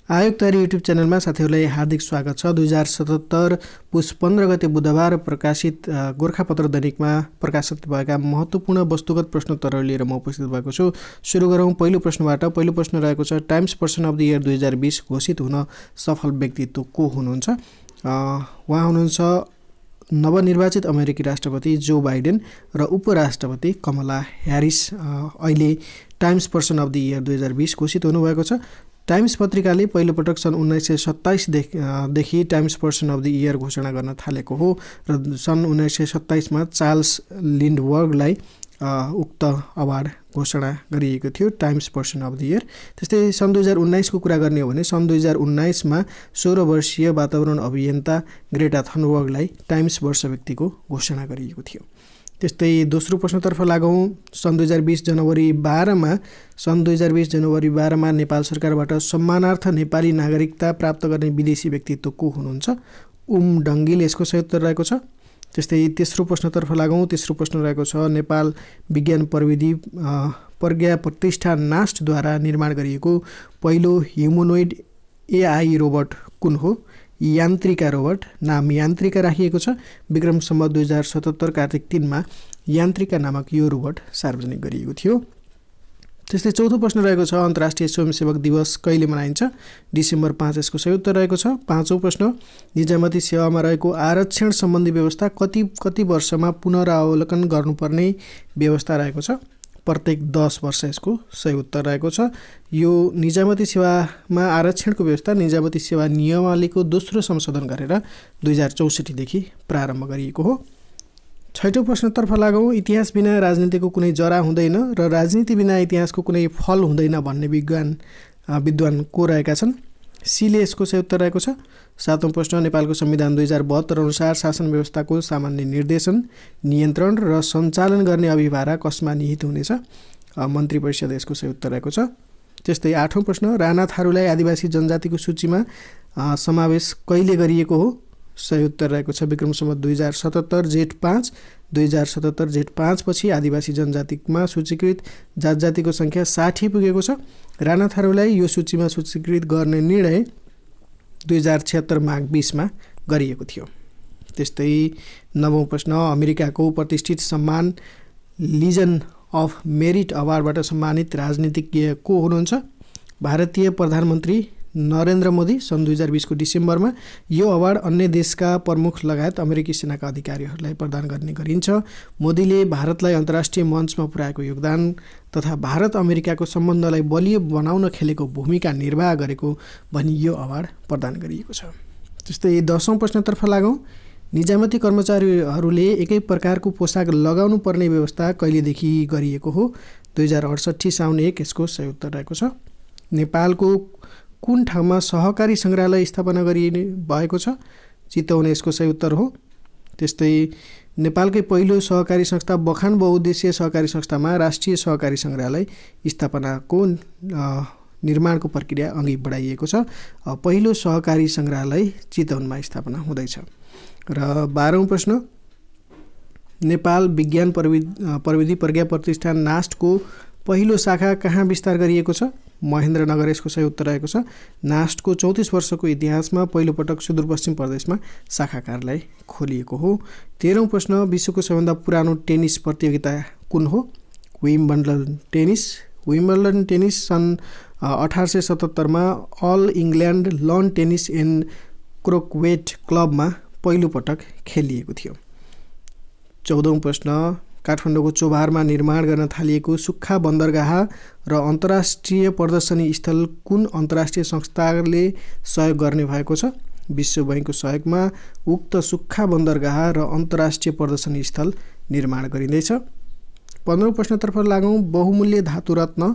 आयोग तयारी युट्युब च्यानलमा साथीहरूलाई हार्दिक स्वागत छ। 2077 पुस 15 गते बुधबार प्रकाशित गोरखापत्र दैनिकमा प्रकाशित भएका महत्त्वपूर्ण वस्तुगत प्रश्नोत्तरहरू लिएर म उपस्थित भएको छु। सुरु गरौँ पहिलो प्रश्नबाट। पहिलो प्रश्न रहेको छ, times person of the year 2020 घोषित हुन सफल व्यक्तित्व को हुनुहुन्छ? उहाँ हुनुहुन्छ नवनिर्वाचित अमेरिकी राष्ट्रपति जो बाइडेन र उपराष्ट्रपति कमला ह्यारिस अहिले times person of the year 2020 घोषित हुनुभएको छ। टाइम्स पत्रिकाले पहिलोपटक सन् 1927 देखि times person of the year घोषणा गर्न थालेको हो र सन् 1927मा चार्ल्स लिन्डबर्गलाई उक्त अवार्ड घोषणा गरिएको थियो, times person of the year. त्यस्तै सन् 2019 को कुरा गर्ने हो भने सन् 2019मा 16 वर्षीय वातावरण अभियन्ता ग्रेटा थनबर्गलाई टाइम्स वर्ष व्यक्तिको घोषणा गरिएको थियो। त्यस्तै दोस्रो प्रश्नतर्फ लागौँ। सन् 2020 जनवरी 12मा नेपाल सरकारबाट सम्मानार्थ नेपाली नागरिकता प्राप्त गर्ने विदेशी व्यक्तित्व को हुनुहुन्छ? उम डङ्गिल यसको सही उत्तर रहेको छ। त्यस्तै तेस्रो प्रश्नतर्फ लागौँ। तेस्रो प्रश्न रहेको छ, नेपाल विज्ञान प्रविधि प्रज्ञा प्रतिष्ठान नास्टद्वारा निर्माण गरिएको पहिलो ह्युमनोइड एआई रोबोट कुन हो? यान्त्रिका रोबोट, नाम यान्त्रिका राखिएको छ। विक्रम सम्वत 2077 कार्तिक 3मा यान्त्रिका नामक यो रोबोट सार्वजनिक गरिएको थियो। त्यस्तै चौथो प्रश्न रहेको छ, अन्तर्राष्ट्रिय स्वयंसेवक दिवस कहिले मनाइन्छ? डिसेम्बर 5 यसको सही उत्तर रहेको छ। पाँचौं प्रश्न, निजामती सेवामा रहेको आरक्षण सम्बन्धी व्यवस्था कति वर्षमा पुनरावलोकन गर्नुपर्ने व्यवस्था रहेको छ? प्रत्येक 10 वर्ष यसको सही उत्तर रहेको छ। यो निजामती सेवामा आरक्षणको व्यवस्था निजामती सेवा नियमावलीको दोस्रो संशोधन गरेर 2064 देखि प्रारम्भ गरिएको हो। छैटौं प्रश्नतर्फ लागौँ। इतिहास बिना राजनीतिको कुनै जरा हुँदैन र राजनीति बिना इतिहासको कुनै फल हुँदैन भन्ने विद्वान को रहेका छन्? सीले यसको सही उत्तर रहेको छ। सातौं प्रश्न, नेपालको संविधान 2072 अनुसार शासन व्यवस्थाको सामान्य निर्देशन, नियन्त्रण र सञ्चालन गर्ने अभिभारा कसमा निहित हुनेछ? मन्त्री परिषद यसको सही उत्तर रहेको छ। त्यस्तै आठौं प्रश्न, राणा थारूलाई आदिवासी जनजातिको सूचीमा समावेश कहिले गरिएको हो? सही उत्तर रहेको छ विक्रम सम्वत 2077 जेठ 5। 2077 जेठ 5 पछि आदिवासी जनजातिमा सूचीकृत जातजातिको सङ्ख्या 60 पुगेको छ। राणा थारूलाई यो सूचीमा सूचीकृत गर्ने निर्णय 2076 माघ 20मा गरिएको थियो। त्यस्तै नवौं प्रश्न, अमेरिकाको प्रतिष्ठित सम्मान लिजन अफ मेरिट अवार्डबाट सम्मानित राजनीतिज्ञ को हुनुहुन्छ? भारतीय प्रधानमन्त्री नरेन्द्र मोदी सन् 2020 को डिसेम्बरमा यो अवार्ड अन्य देशका प्रमुख लगायत अमेरिकी सेनाका अधिकारीहरूलाई प्रदान गर्ने गरिन्छ। मोदीले भारतलाई अन्तर्राष्ट्रिय मञ्चमा पुर्याएको योगदान तथा भारत अमेरिकाको सम्बन्धलाई बलियो बनाउन खेलेको भूमिका निर्वाह गरेको भनी यो अवार्ड प्रदान गरिएको छ। त्यस्तै 10औं प्रश्नतर्फ लागौँ। निजामती कर्मचारीहरूले एकै प्रकारको पोसाक लगाउनु पर्ने व्यवस्था कहिलेदेखि गरिएको हो? 2068 साउन 1 यसको सही उत्तर रहेको छ। नेपालको कुन ठाउँमा सहकारी सङ्ग्रहालय स्थापना गरिने भएको छ? चितवन यसको सही उत्तर हो। त्यस्तै नेपालकै पहिलो सहकारी संस्था बखान बहुउद्देश्य सहकारी संस्थामा राष्ट्रिय सहकारी सङ्ग्रहालय स्थापनाको निर्माणको प्रक्रिया अघि बढाइएको छ। पहिलो सहकारी सङ्ग्रहालय चितवनमा स्थापना हुँदैछ। र 12औं प्रश्न, नेपाल विज्ञान प्रविधि प्रज्ञा प्रतिष्ठान नास्टको पहिलो शाखा कहाँ विस्तार गरिएको छ? महेन्द्रनगर यसको सही उत्तर रहेको छ। नास्टको 34 वर्षको इतिहासमा पहिलोपटक सुदूरपश्चिम प्रदेशमा शाखा कार्यालय खोलिएको हो। 13औं प्रश्न, विश्वको सबैभन्दा पुरानो टेनिस प्रतियोगिता कुन हो? विम्बल्डन टेनिस सन् 1877मा all England lawn tennis and croquet क्लबमा पहिलोपटक खेलिएको थियो। 14औं प्रश्न, काठमाडौँको चोभारमा निर्माण गर्न थालिएको सुक्खा बन्दरगाह र अन्तर्राष्ट्रिय प्रदर्शनी स्थल कुन अन्तर्राष्ट्रिय संस्थाले सहयोग गर्ने भएको छ? विश्व बैङ्कको सहयोगमा उक्त सुक्खा बन्दरगाह र अन्तर्राष्ट्रिय प्रदर्शनी स्थल निर्माण गरिँदैछ। 15औं प्रश्नतर्फ लागौँ। बहुमूल्य धातु रत्न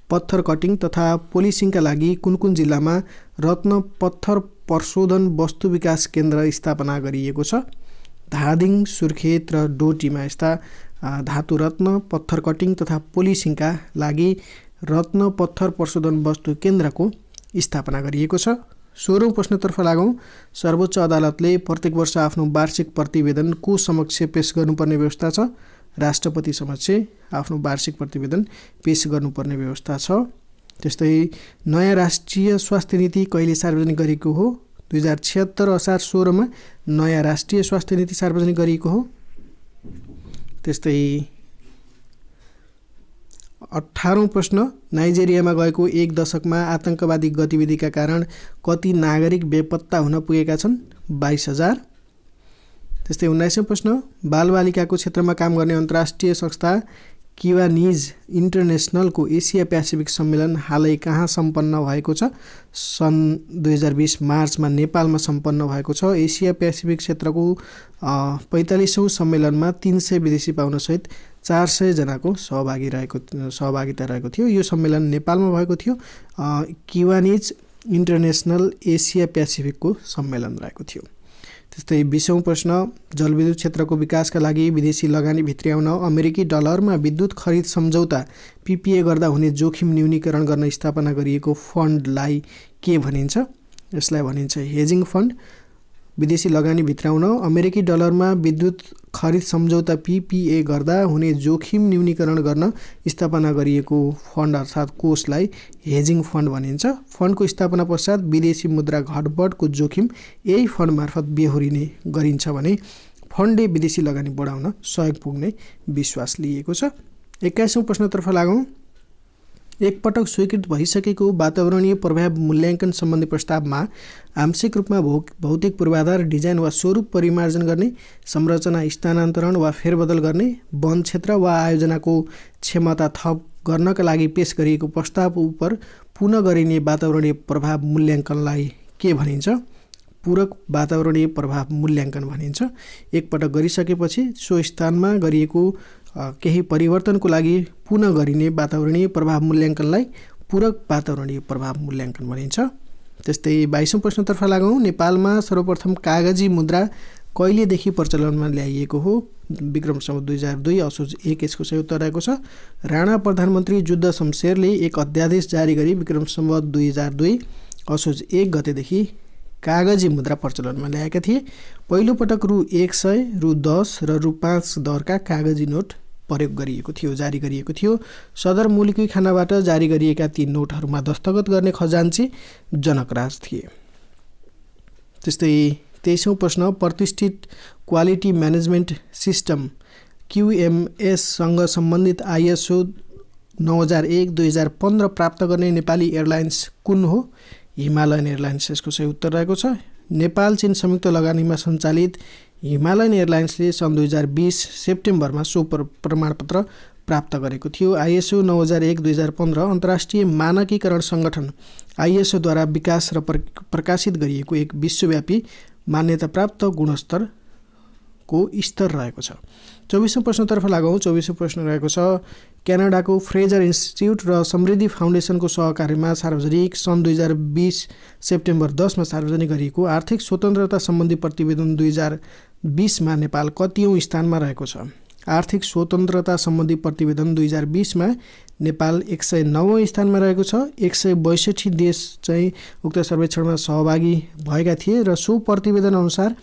पत्थर कटिङ तथा पोलिसिङका लागि कुन जिल्लामा रत्न पत्थर प्रशोधन वस्तु विकास केन्द्र स्थापना गरिएको छ? धादिङ, सुर्खेत र डोटीमा यस्ता धातु रत्न पत्थर कटिङ तथा पोलिसिङका लागि रत्न पत्थर प्रशोधन वस्तु केन्द्रको स्थापना गरिएको छ। 16औं प्रश्नतर्फ लागौँ। सर्वोच्च अदालतले प्रत्येक वर्ष आफ्नो वार्षिक प्रतिवेदन को समक्ष पेश गर्नुपर्ने व्यवस्था छ? राष्ट्रपति समक्ष आफ्नो वार्षिक प्रतिवेदन पेश गर्नुपर्ने व्यवस्था छ। त्यस्तै नयाँ राष्ट्रिय स्वास्थ्य नीति कहिले सार्वजनिक गरिएको हो? 2076 असार 16 मा नयाँ राष्ट्रिय स्वास्थ्य नीति सार्वजनिक गरिएको हो। त्यस्तै 18औं प्रश्न, नाइजेरियामा गएको 1 दशकमा आतंकवादी गतिविधिका कारण कति नागरिक बेपत्ता हुन पुगेका छन्? 22,000। त्यस्तै 19औं प्रश्न, बालबालिकाको क्षेत्रमा काम गर्ने अन्तर्राष्ट्रिय संस्था किवानिज इन्टरनेसनलको एसिया पेसिफिक सम्मेलन हालै कहाँ सम्पन्न भएको छ? सन् 2020 मार्चमा नेपालमा सम्पन्न भएको छ। एसिया पेसिफिक क्षेत्रको 45औं सम्मेलनमा 300 विदेशी पाहुनासहित 400 जनाको सहभागिता रहेको थियो। यो सम्मेलन नेपालमा भएको थियो। किवानिज इन्टरनेसनल एसिया पेसिफिकको सम्मेलन रहेको थियो। त्यस्तै 20औं प्रश्न, जलविद्युत क्षेत्रको विकासका लागि विदेशी लगानी भित्र्याउन अमेरिकी डलरमा विद्युत खरिद सम्झौता PPA गर्दा हुने जोखिम न्यूनीकरण गर्न स्थापना गरिएको फन्डलाई के भनिन्छ? यसलाई भनिन्छ हेजिङ फन्ड। विदेशी लगानी भित्र्याउन अमेरिकी डलरमा विद्युत खरिद सम्झौता PPA गर्दा हुने जोखिम न्यूनीकरण गर्न स्थापना गरिएको फन्ड अर्थात् कोषलाई हेजिङ फन्ड भनिन्छ। फन्डको स्थापना पश्चात विदेशी मुद्रा घटबढको जोखिम यही फन्ड मार्फत बेहोरिने गरिन्छ भने फन्डले विदेशी लगानी बढाउन सहयोग पुग्ने विश्वास लिएको छ। 21औं प्रश्नतर्फ लागौँ। एकपटक स्वीकृत भइसकेको वातावरणीय प्रभाव मूल्याङ्कन सम्बन्धी प्रस्तावमा आंशिक रूपमा भौतिक पूर्वाधार डिजाइन वा स्वरूप परिमार्जन गर्ने, संरचना स्थानान्तरण वा फेरबदल गर्ने, वन क्षेत्र वा आयोजनाको क्षमता थप गर्नका लागि पेश गरिएको प्रस्ताव उपर पुनः गरिने वातावरणीय प्रभाव मूल्याङ्कनलाई के भनिन्छ? पूरक वातावरणीय प्रभाव मूल्याङ्कन भनिन्छ। एकपटक गरिसकेपछि सो स्थानमा गरिएको केही परिवर्तनको लागि पुनः गरिने वातावरणीय प्रभाव मूल्याङ्कनलाई पूरक वातावरणीय प्रभाव मूल्याङ्कन भनिन्छ। त्यस्तै 22औं प्रश्नतर्फ लागौँ। नेपालमा सर्वप्रथम कागजी मुद्रा कहिलेदेखि प्रचलनमा ल्याइएको हो? विक्रम सम्वत 2002 असोज 1 यसको सही उत्तर रहेको छ। राणा प्रधानमन्त्री जुद्ध शमशेरले एक अध्यादेश जारी गरी विक्रम सम्वत 2002 असोज 1 गतेदेखि कागजी मुद्रा प्रचलनमा ल्याएका थिए। पहिलोपटक रु 100, रु 10 र रु 5 दरका कागजी नोट प्रयोग गरिएको थियो, जारी गरिएको थियो। सदर मुलकी खानाबाट जारी गरिएका ती नोटहरूमा दस्तखत गर्ने खजान्ची जनकराज थिए। त्यस्तै 23औं प्रश्न, प्रतिष्ठित क्वालिटी म्यानेजमेन्ट सिस्टम QMS सँग सम्बन्धित ISO 9001-2015 प्राप्त गर्ने नेपाली एयरलाइन्स कुन हो? हिमालयन एयरलाइन्स यसको सही उत्तर रहेको छ। नेपाल चीन संयुक्त लगानीमा सञ्चालित हिमालयन एयरलाइन्सले सन् 2020 सेप्टेम्बरमा सो प्रमाणपत्र प्राप्त गरेको थियो। ISO 9001-2015 अन्तर्राष्ट्रिय मानकीकरण सङ्गठन ISO द्वारा विकास र प्रकाशित गरिएको एक विश्वव्यापी मान्यताप्राप्त गुणस्तरको स्तर रहेको छ। 24औं प्रश्नतर्फ लागौँ। 24औं प्रश्न रहेको छ, क्यानाडाको फ्रेजर इन्स्टिच्युट र समृद्धि फाउन्डेसनको सहकार्यमा सार्वजनिक सन् 2020 सेप्टेम्बर 10 मा सार्वजनिक गरिएको आर्थिक स्वतन्त्रता सम्बन्धी प्रतिवेदन 2020 मा नेपाल कतिऔं स्थानमा रहेको छ? आर्थिक स्वतन्त्रता सम्बन्धी प्रतिवेदन 2020 मा नेपाल 109औं स्थानमा रहेको छ। 162 देश चाहिँ उक्त सर्वेक्षणमा सहभागी भएका थिए र सो प्रतिवेदन अनुसार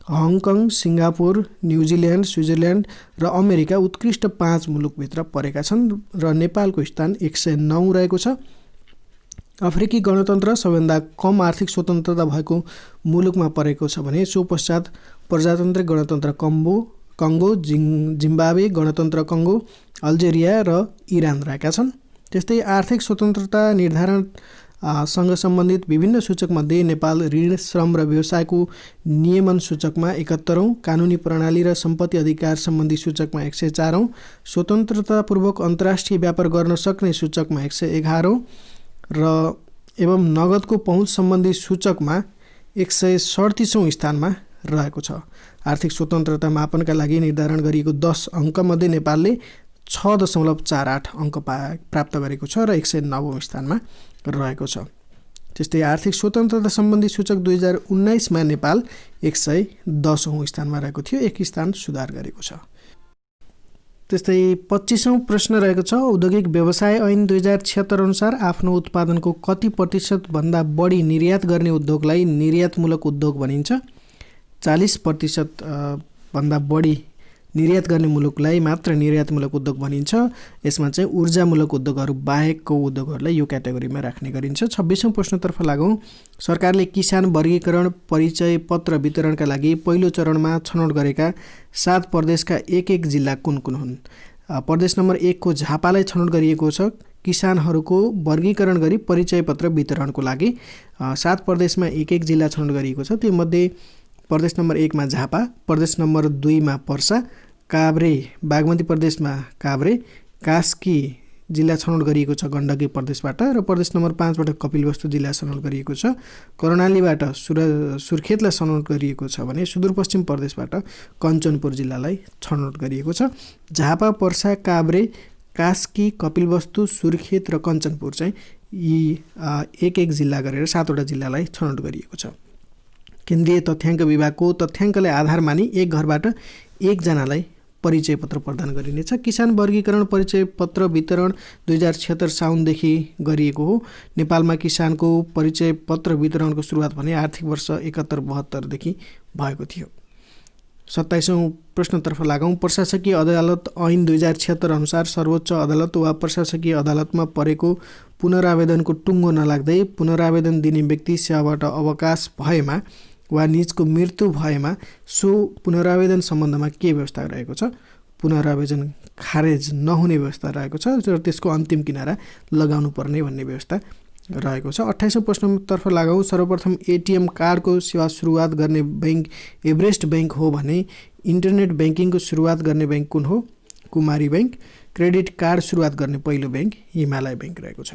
हङकङ, सिङ्गापुर, न्युजिल्यान्ड, स्विजरल्यान्ड र अमेरिका उत्कृष्ट 5 मुलुकभित्र परेका छन् र नेपालको स्थान 109 रहेको छ। अफ्रिकी गणतन्त्र सबैभन्दा कम आर्थिक स्वतन्त्रता भएको मुलुकमा परेको छ भने सो पश्चात प्रजातान्त्रिक गणतन्त्र कङ्गो, जिम्बाब्वे गणतन्त्र कङ्गो, अल्जेरिया र इरान रहेका छन्। त्यस्तै आर्थिक स्वतन्त्रता निर्धारण सँग सम्बन्धित विभिन्न सूचकमध्ये नेपाल ऋण, श्रम र व्यवसायको नियमन सूचकमा 71औं, कानुनी प्रणाली र सम्पत्ति अधिकार सम्बन्धी सूचकमा 104औं, स्वतन्त्रतापूर्वक अन्तर्राष्ट्रिय व्यापार गर्न सक्ने सूचकमा 111औं र एवं नगदको पहुँच सम्बन्धी सूचकमा 137औं स्थानमा रहेको छ। आर्थिक स्वतन्त्रता मापनका लागि निर्धारण गरिएको 10 अङ्कमध्ये नेपालले 6.48 अङ्क प्राप्त गरेको छ र 109औं स्थानमा रहेको छ। त्यस्तै आर्थिक स्वतन्त्रता सम्बन्धी सूचक 2019 मा नेपाल 110औं स्थानमा रहेको थियो, 1 स्थान सुधार गरेको छ। त्यस्तै 25औं प्रश्न रहेको छ, औद्योगिक व्यवसाय ऐन 2076 अनुसार आफ्नो उत्पादनको कति प्रतिशत भन्दा बढी निर्यात गर्ने उद्योगलाई निर्यातमूलक उद्योग भनिन्छ? 40% भन्दा बढी निर्यात गर्ने मुलुकलाई मात्र निर्यातमूलक उद्योग भनिन्छ। यसमा चाहिँ ऊर्जामूलक उद्योगहरू बाहेकको उद्योगहरूलाई यो क्याटेगोरीमा राख्ने गरिन्छ। 26औं प्रश्नतर्फ लागौँ। सरकारले किसान वर्गीकरण परिचय पत्र वितरणका लागि पहिलो चरणमा छनौट गरेका 7 प्रदेशका एक जिल्ला कुन कुन हुन्? प्रदेश नम्बर 1 को झापालाई छनौट गरिएको छ किसानहरूको वर्गीकरण गरी परिचय पत्र वितरणको लागि। 7 प्रदेशमा एक जिल्ला छनौट गरिएको छ। तीमध्ये प्रदेश नम्बर 1 मा झापा, प्रदेश नम्बर 2 मा पर्सा, काभ्रे बागमती प्रदेशमा काभ्रे, कास्की जिल्ला छनौट गरिएको छ गण्डकी प्रदेशबाट र प्रदेश नम्बर 5 बाट कपिलवस्तु जिल्ला छनौट गरिएको छ। कर्णालीबाट सुर्खेतलाई छनौट गरिएको छ भने सुदूरपश्चिम प्रदेशबाट कञ्चनपुर जिल्लालाई छनौट गरिएको छ। झापा, पर्सा, काभ्रे, कास्की, कपिलवस्तु, सुर्खेत र कञ्चनपुर चाहिँ यी एक जिल्ला गरेर 7 वटा जिल्लालाई छनौट गरिएको छ। केन्द्रीय तथ्याङ्क विभागको तथ्याङ्कलाई आधार मानि एक घरबाट एकजनालाई परिचय पत्र प्रदान गरिनेछ। किसान वर्गीकरण परिचय पत्र वितरण 2076 साउनदेखि गरिएको हो। नेपालमा किसानको परिचय पत्र वितरणको सुरुवात भने आर्थिक वर्ष 71-72 देखि भएको थियो। 27औं प्रश्नतर्फ लागौँ। प्रशासकीय अदालत ऐन 2076 अनुसार सर्वोच्च अदालत वा प्रशासकीय अदालतमा परेको पुनरावेदनको टुङ्गो नलाग्दै पुनरावेदन दिने व्यक्ति सेवाबाट अवकाश भएमा वा निजको मृत्यु भएमा सो पुनरावेदन सम्बन्धमा के व्यवस्था रहेको छ? पुनरावेदन खारेज नहुने व्यवस्था रहेको छ र त्यसको अन्तिम किनारा लगाउनु पर्ने भन्ने व्यवस्था रहेको छ। 28औं प्रश्नतर्फ लागौँ। सर्वप्रथम एटीएम कार्डको सेवा सुरुवात गर्ने बैंक एभरेस्ट बैंक हो भने इन्टरनेट ब्याङ्किङको सुरुवात गर्ने बैंक कुन हो? कुमारी बैंक। क्रेडिट कार्ड सुरुवात गर्ने पहिलो बैंक हिमालय बैंक रहेको छ।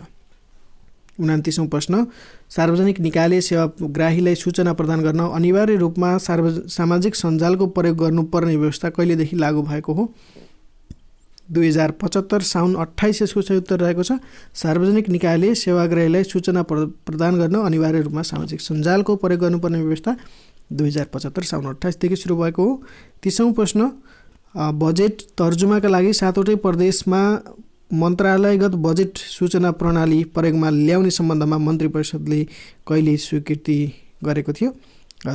29औं प्रश्न। सार्वजनिक निकायले सेवाग्राहीलाई सूचना प्रदान गर्न अनिवार्य रूपमा सामाजिक सञ्जालको प्रयोग गर्नुपर्ने व्यवस्था कहिलेदेखि लागू भएको हो? 2075 साउन 28 यसको सही उत्तर रहेको छ। सार्वजनिक निकायले सेवाग्राहीलाई सूचना प्रदान गर्न अनिवार्य रूपमा सामाजिक सञ्जालको प्रयोग गर्नुपर्ने व्यवस्था 2075 साउन 28 देखि सुरु भएको हो। 30औं प्रश्न। बजेट तर्जुमाका लागि 7 वटै प्रदेशमा मन्त्रालयगत बजेट सूचना प्रणाली प्रयोगमा ल्याउने सम्बन्धमा मन्त्री परिषदले कहिले स्वीकृति गरेको थियो?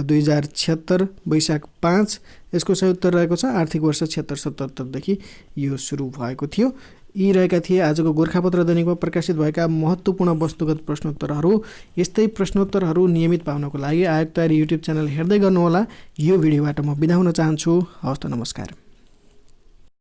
2076 वैशाख 5 यसको सही उत्तर रहेको छ। आर्थिक वर्ष 76-77 देखि यो सुरु भएको थियो। यी रहेका थिए आजको गोर्खापत्र दैनिकमा प्रकाशित भएका महत्त्वपूर्ण वस्तुगत प्रश्नोत्तरहरू। यस्तै प्रश्नोत्तरहरू नियमित पाउनको लागि आयोग तयारी युट्युब च्यानल हेर्दै गर्नुहोला। यो भिडियोबाट म बिदा हुन चाहन्छु। हवस् त, नमस्कार।